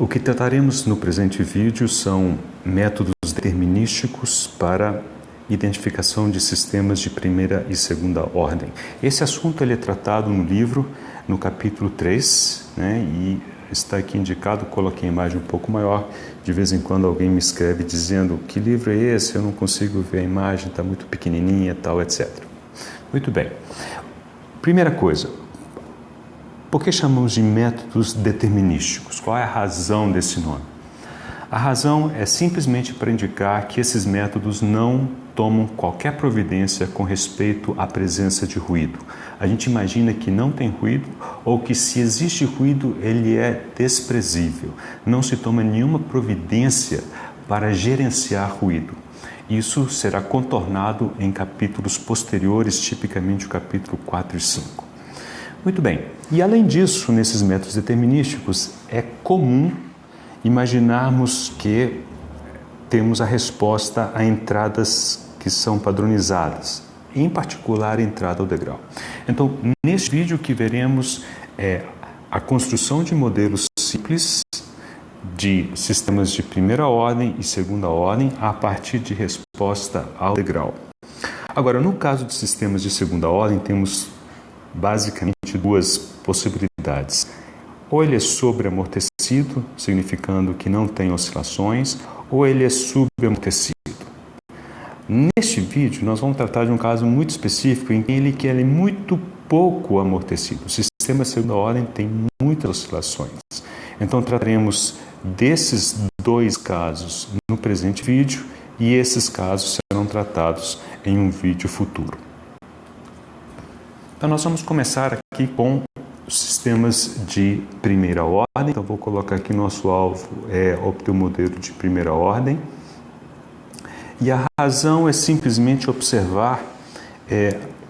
O que trataremos no presente vídeo são métodos determinísticos para identificação de sistemas de primeira e segunda ordem. Esse assunto ele é tratado no livro, no capítulo 3, e está aqui indicado, coloquei a imagem um pouco maior. De vez em quando alguém me escreve dizendo: que livro é esse? Eu não consigo ver a imagem, está muito pequenininha, tal, etc. Muito bem. Primeira coisa, por que chamamos de métodos determinísticos? Qual é a razão desse nome? A razão é simplesmente para indicar que esses métodos não tomam qualquer providência com respeito à presença de ruído. A gente imagina que não tem ruído ou que, se existe ruído, ele é desprezível. Não se toma nenhuma providência para gerenciar ruído. Isso será contornado em capítulos posteriores, tipicamente o capítulo 4 e 5. Muito bem. E além disso, nesses métodos determinísticos, é comum imaginarmos que temos a resposta a entradas que são padronizadas, em particular a entrada ao degrau. Então, neste vídeo que veremos é a construção de modelos simples de sistemas de primeira ordem e segunda ordem a partir de resposta ao degrau. Agora, no caso de sistemas de segunda ordem, temos basicamente duas possibilidades. Ou ele é sobreamortecido, significando que não tem oscilações, ou ele é subamortecido. Neste vídeo, nós vamos tratar de um caso muito específico em que ele é muito pouco amortecido. O sistema de segunda ordem tem muitas oscilações. Então, trataremos desses dois casos no presente vídeo e esses casos serão tratados em um vídeo futuro. Então, nós vamos começar aqui com sistemas de primeira ordem. Então, vou colocar aqui nosso alvo é obter o modelo de primeira ordem. E a razão é simplesmente observar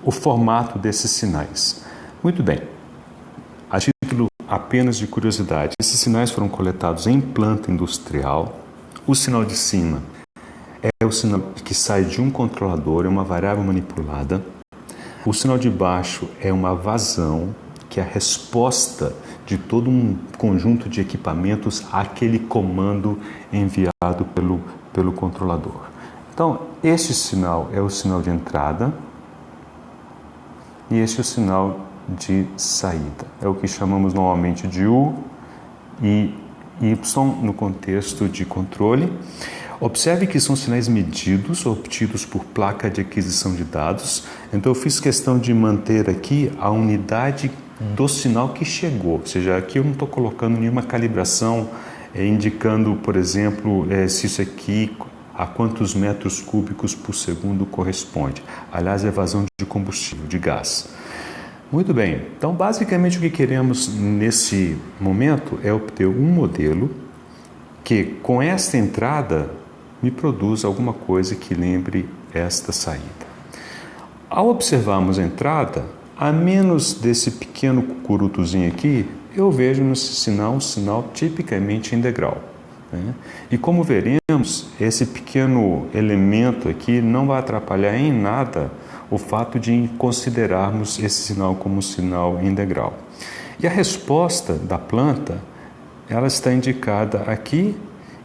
o formato desses sinais. Muito bem. A título apenas de curiosidade, esses sinais foram coletados em planta industrial. O sinal de cima é o sinal que sai de um controlador, é uma variável manipulada. O sinal de baixo é uma vazão, que é a resposta de todo um conjunto de equipamentos àquele comando enviado pelo controlador. Então, este sinal é o sinal de entrada e este é o sinal de saída. É o que chamamos normalmente de U e Y no contexto de controle. Observe que são sinais medidos, obtidos por placa de aquisição de dados. Então, eu fiz questão de manter aqui a unidade do sinal que chegou. Ou seja, aqui eu não estou colocando nenhuma calibração, indicando, por exemplo, se isso aqui a quantos metros cúbicos por segundo corresponde. Aliás, é vazão de combustível, de gás. Muito bem. Então, basicamente, o que queremos nesse momento é obter um modelo que, com esta entrada, me produz alguma coisa que lembre esta saída. Ao observarmos a entrada, a menos desse pequeno cucurutozinho aqui, eu vejo nesse sinal um sinal tipicamente em degrau. E como veremos, esse pequeno elemento aqui não vai atrapalhar em nada o fato de considerarmos esse sinal como um sinal em degrau. E a resposta da planta, ela está indicada aqui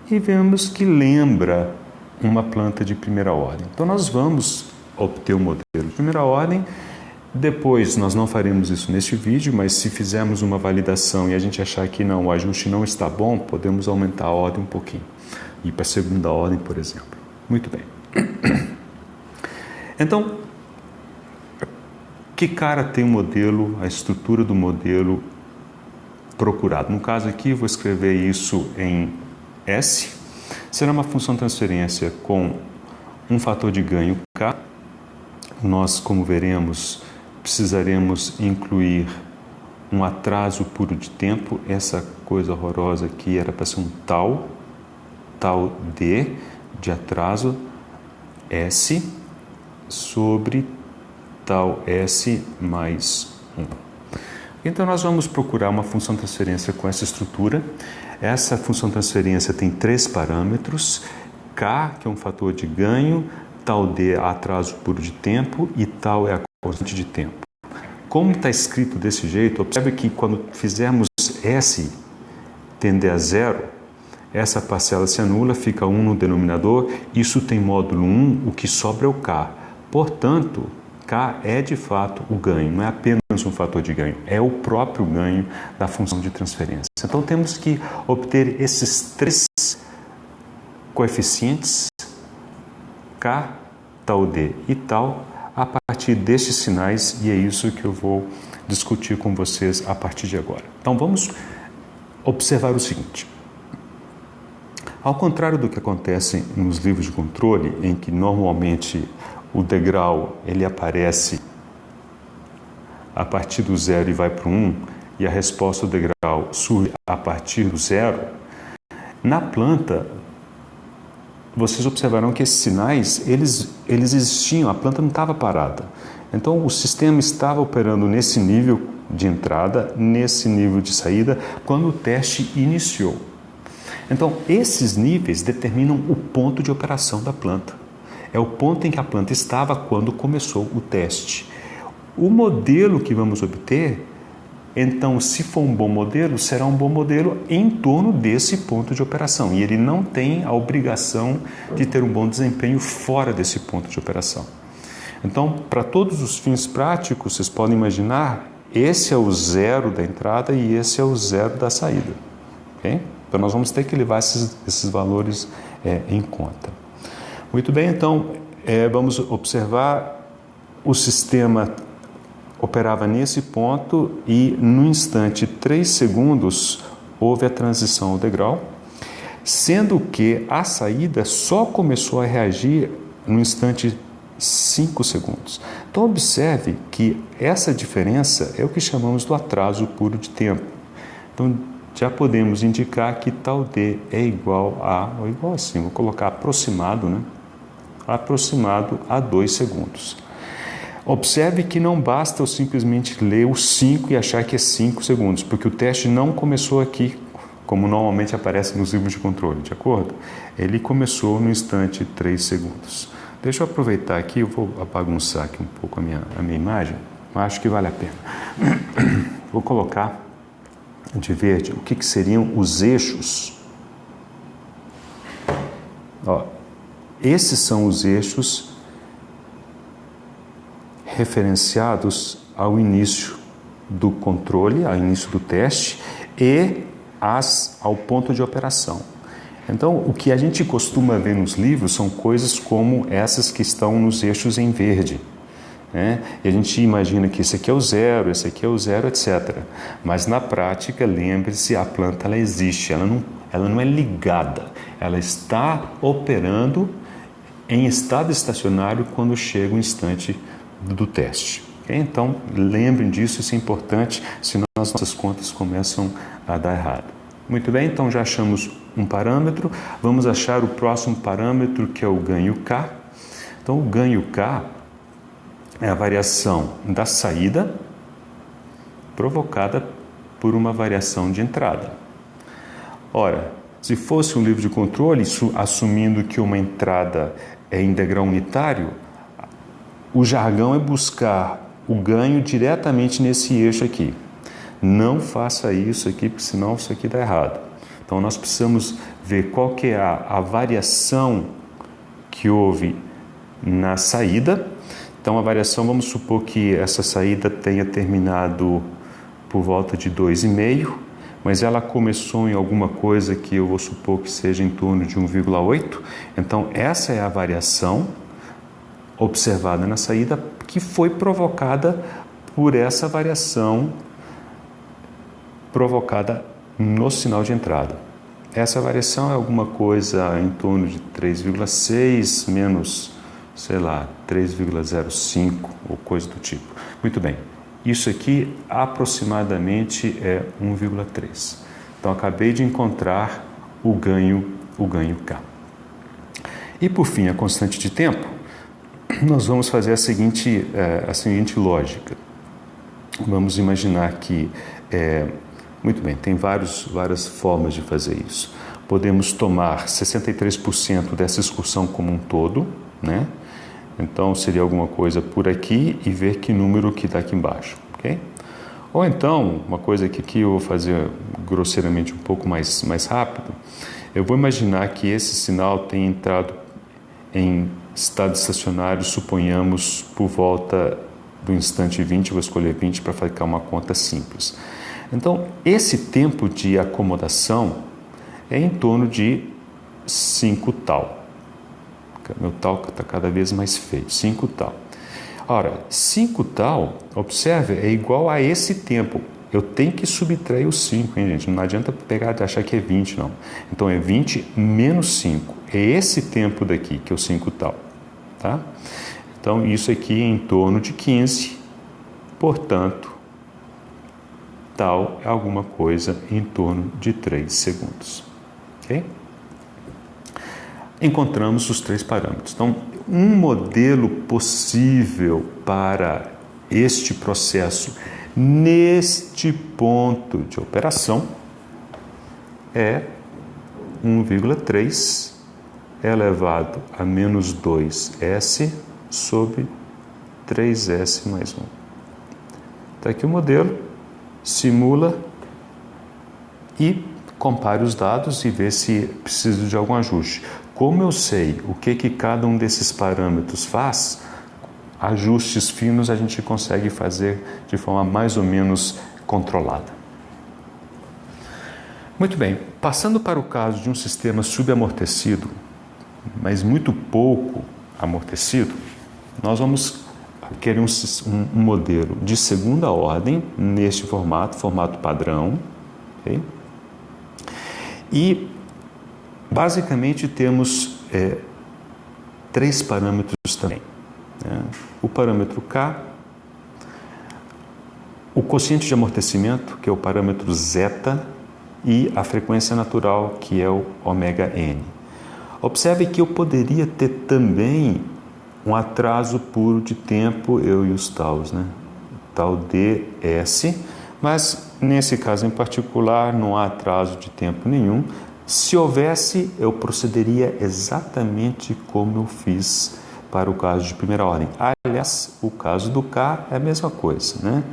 e vemos que lembra uma planta de primeira ordem. Então, nós vamos obter o modelo de primeira ordem. Depois, nós não faremos isso neste vídeo, mas se fizermos uma validação e a gente achar que não, o ajuste não está bom, podemos aumentar a ordem um pouquinho. Ir para a segunda ordem, por exemplo. Muito bem. Então, que cara tem o modelo, a estrutura do modelo procurado? No caso aqui, vou escrever isso em S. Será uma função de transferência com um fator de ganho K. Nós, como veremos, precisaremos incluir um atraso puro de tempo. Essa coisa horrorosa aqui era para ser um tal D de atraso S sobre tal S mais 1. Então, nós vamos procurar uma função de transferência com essa estrutura. Essa função de transferência tem 3 parâmetros. K, que é um fator de ganho, tal D é atraso puro de tempo e tal é a constante de tempo. Como está escrito desse jeito, observe que quando fizermos S tender a zero, essa parcela se anula, fica 1 no denominador, isso tem módulo 1, o que sobra é o K. Portanto, K é de fato o ganho, não é apenas um fator de ganho, é o próprio ganho da função de transferência. Então temos que obter esses 3 coeficientes, K, tal D e tal, a partir destes sinais, e é isso que eu vou discutir com vocês a partir de agora. Então vamos observar o seguinte. Ao contrário do que acontece nos livros de controle, em que normalmente o degrau ele aparece a partir do 0 e vai para o 1, e a resposta do degrau surge a partir do 0, na planta, vocês observarão que esses sinais, eles existiam, a planta não estava parada. Então, o sistema estava operando nesse nível de entrada, nesse nível de saída, quando o teste iniciou. Então, esses níveis determinam o ponto de operação da planta. É o ponto em que a planta estava quando começou o teste. O modelo que vamos obter, então, se for um bom modelo, será um bom modelo em torno desse ponto de operação. E ele não tem a obrigação de ter um bom desempenho fora desse ponto de operação. Então, para todos os fins práticos, vocês podem imaginar, esse é o 0 da entrada e esse é o 0 da saída. Okay? Então, nós vamos ter que levar esses valores em conta. Muito bem, então, vamos observar o sistema operava nesse ponto e, no instante 3 segundos, houve a transição ao degrau, sendo que a saída só começou a reagir no instante 5 segundos. Então, observe que essa diferença é o que chamamos do atraso puro de tempo. Então, já podemos indicar que tal D é igual a, ou igual assim, vou colocar aproximado, né? Aproximado a 2 segundos. Observe que não basta eu simplesmente ler o 5 e achar que é 5 segundos, porque o teste não começou aqui, como normalmente aparece nos livros de controle, de acordo? Ele começou no instante 3 segundos. Deixa eu aproveitar aqui, eu vou bagunçar aqui um pouco a minha imagem, mas acho que vale a pena. Vou colocar de verde o que seriam os eixos. Ó, esses são os eixos referenciados ao início do controle, ao início do teste e ao ponto de operação. Então, o que a gente costuma ver nos livros são coisas como essas que estão nos eixos em verde, né? E a gente imagina que esse aqui é o 0, esse aqui é o 0, etc. Mas na prática, lembre-se, a planta ela existe, ela não é ligada, ela está operando em estado estacionário quando chega o instante do teste. Okay? Então, lembrem disso, isso é importante, senão as nossas contas começam a dar errado. Muito bem, então já achamos um parâmetro, vamos achar o próximo parâmetro, que é o ganho K. Então, o ganho K é a variação da saída provocada por uma variação de entrada. Ora, se fosse um livro de controle, assumindo que uma entrada é em degrau unitário, o jargão é buscar o ganho diretamente nesse eixo aqui. Não faça isso aqui, porque senão isso aqui dá errado. Então, nós precisamos ver qual que é a variação que houve na saída. Então, a variação, vamos supor que essa saída tenha terminado por volta de 2,5, mas ela começou em alguma coisa que eu vou supor que seja em torno de 1,8. Então, essa é a variação observada na saída, que foi provocada por essa variação provocada no sinal de entrada. Essa variação é alguma coisa em torno de 3,6 menos, sei lá, 3,05 ou coisa do tipo. Muito bem, isso aqui aproximadamente é 1,3. Então, acabei de encontrar o ganho K. E por fim, a constante de tempo, nós vamos fazer a seguinte lógica. Vamos imaginar que, muito bem, tem várias formas de fazer isso. Podemos tomar 63% dessa excursão como um todo, né? Então, seria alguma coisa por aqui e ver que número que está aqui embaixo, ok? Ou então, uma coisa que aqui eu vou fazer grosseiramente um pouco mais rápido, Eu vou imaginar que esse sinal tenha entrado em estado estacionário, suponhamos, por volta do instante 20, vou escolher 20 para ficar uma conta simples. Então, esse tempo de acomodação é em torno de 5 tal. Meu tal está cada vez mais feio, 5 tal. Ora, 5 tal, observe, é igual a esse tempo. Eu tenho que subtrair o 5, hein, gente? Não adianta pegar e achar que é 20, não. Então, é 20 menos 5. É esse tempo daqui, que é o 5 tal. Tá? Então, isso aqui é em torno de 15. Portanto, tal é alguma coisa em torno de 3 segundos. Ok? Encontramos os 3 parâmetros. Então, um modelo possível para este processo neste ponto de operação é 1,3 elevado a menos 2s sobre 3s mais 1. Está aqui o modelo, simula e compare os dados e vê se precisa de algum ajuste. Como eu sei o que cada um desses parâmetros faz, ajustes finos a gente consegue fazer de forma mais ou menos controlada. Muito bem, passando para o caso de um sistema subamortecido, mas muito pouco amortecido, nós vamos querer um modelo de segunda ordem neste formato padrão, okay? E basicamente temos 3 parâmetros também. O parâmetro K, o quociente de amortecimento, que é o parâmetro zeta, e a frequência natural, que é o ômega-n. Observe que eu poderia ter também um atraso puro de tempo, eu e os taus, né? Tal ds, mas nesse caso em particular não há atraso de tempo nenhum. Se houvesse, eu procederia exatamente como eu fiz para o caso de primeira ordem. Aliás, o caso do K é a mesma coisa, né?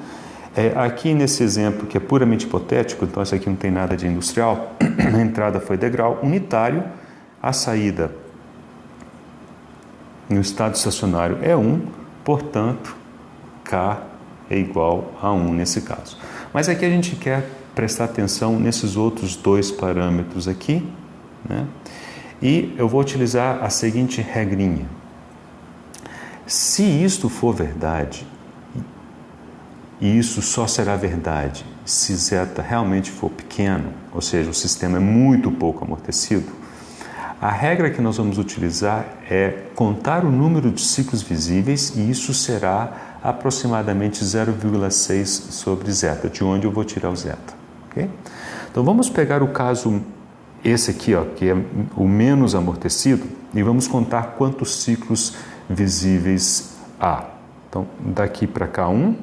Aqui nesse exemplo, que é puramente hipotético, então isso aqui não tem nada de industrial, a entrada foi degrau unitário, a saída no estado estacionário é 1, portanto, K é igual a 1 nesse caso. Mas aqui a gente quer prestar atenção nesses outros 2 parâmetros aqui, né? E eu vou utilizar a seguinte regrinha. Se isto for verdade, e isso só será verdade se zeta realmente for pequeno, ou seja, o sistema é muito pouco amortecido, a regra que nós vamos utilizar é contar o número de ciclos visíveis e isso será aproximadamente 0,6 sobre zeta, de onde eu vou tirar o zeta. Okay? Então vamos pegar o caso, esse aqui, ó, que é o menos amortecido, e vamos contar quantos ciclos visíveis há. Então daqui para cá 1,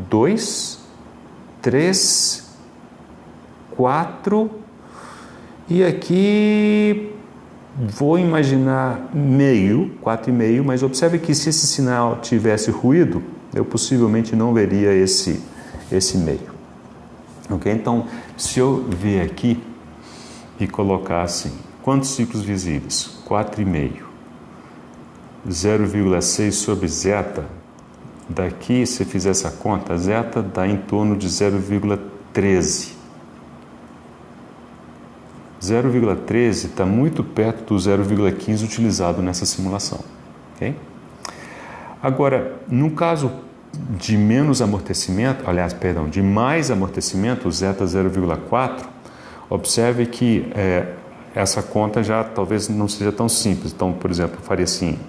2, 3, 4 e aqui vou imaginar meio, 4,5, mas observe que se esse sinal tivesse ruído, eu possivelmente não veria esse meio. Ok? Então, se eu vier aqui e colocar assim, quantos ciclos visíveis? 4,5. 0,6 sobre zeta. Daqui, se fizer essa conta, zeta dá em torno de 0,13. 0,13 está muito perto do 0,15 utilizado nessa simulação. Okay? Agora, no caso de menos amortecimento, de mais amortecimento, o zeta 0,4, observe que essa conta já talvez não seja tão simples. Então, por exemplo, eu faria assim,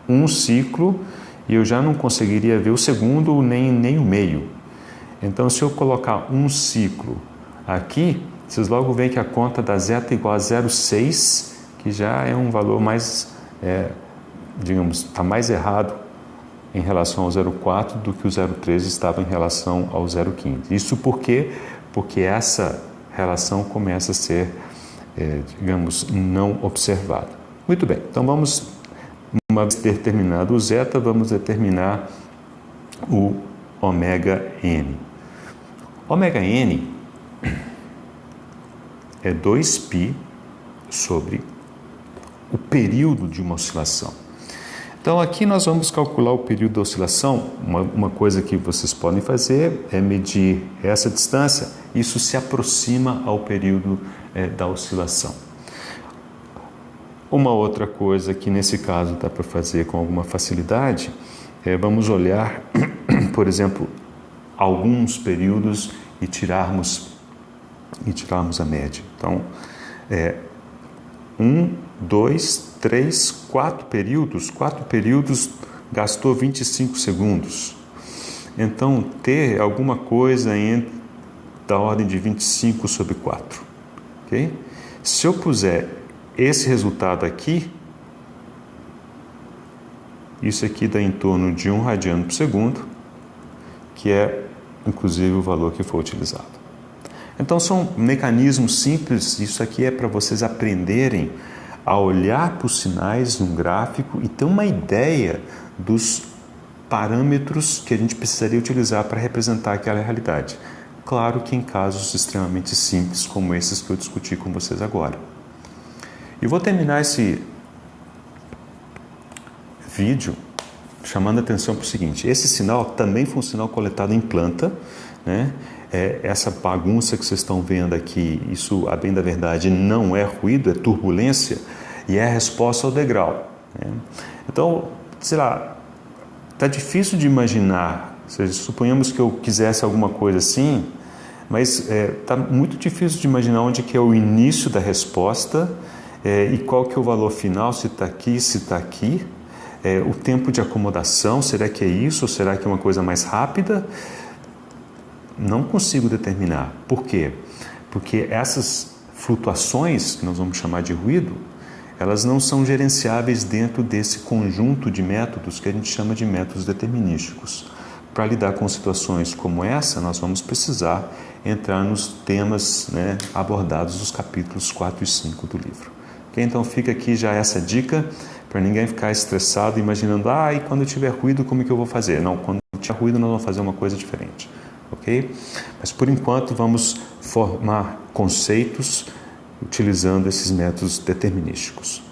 um ciclo e eu já não conseguiria ver o segundo nem o meio. Então, se eu colocar um ciclo aqui, vocês logo veem que a conta da zeta é igual a 0,6, que já é um valor mais, está mais errado em relação ao 0,4 do que o 0,13 estava em relação ao 0,15. Isso porque essa relação começa a ser, não observada. Muito bem, então vamos, uma vez determinado o zeta, vamos determinar o ômega-n. Ômega-n é 2π sobre o período de uma oscilação. Então aqui nós vamos calcular o período da oscilação. Uma coisa que vocês podem fazer é medir essa distância. Isso se aproxima ao período da oscilação. Uma outra coisa que nesse caso dá para fazer com alguma facilidade vamos olhar, por exemplo, alguns períodos e tirarmos a média. Então, 1, 2, 3, 4 períodos gastou 25 segundos. Então, ter alguma coisa da ordem de 25 sobre 4. Okay? Se eu puser esse resultado aqui, isso aqui dá em torno de 1 radiano por segundo, que é, inclusive, o valor que foi utilizado. Então, são mecanismos simples. Isso aqui é para vocês aprenderem a olhar para os sinais num gráfico e ter uma ideia dos parâmetros que a gente precisaria utilizar para representar aquela realidade. Claro que em casos extremamente simples, como esses que eu discuti com vocês agora. E vou terminar esse vídeo chamando a atenção para o seguinte: esse sinal também foi um sinal coletado em planta, né? Essa bagunça que vocês estão vendo aqui, isso, a bem da verdade, não é ruído, é turbulência, e é a resposta ao degrau, né? Então, sei lá, está difícil de imaginar. Suponhamos que eu quisesse alguma coisa assim, mas está muito difícil de imaginar onde que é o início da resposta e qual que é o valor final, se está aqui, se está aqui. O tempo de acomodação, será que é isso ou será que é uma coisa mais rápida? Não consigo determinar. Por quê? Porque essas flutuações, que nós vamos chamar de ruído, elas não são gerenciáveis dentro desse conjunto de métodos que a gente chama de métodos determinísticos. Para lidar com situações como essa, nós vamos precisar entrar nos temas, né, abordados nos capítulos 4 e 5 do livro. Okay? Então fica aqui já essa dica, para ninguém ficar estressado, imaginando, e quando tiver ruído, como é que eu vou fazer? Não, quando tiver ruído, nós vamos fazer uma coisa diferente. Ok? Mas por enquanto vamos formar conceitos utilizando esses métodos determinísticos.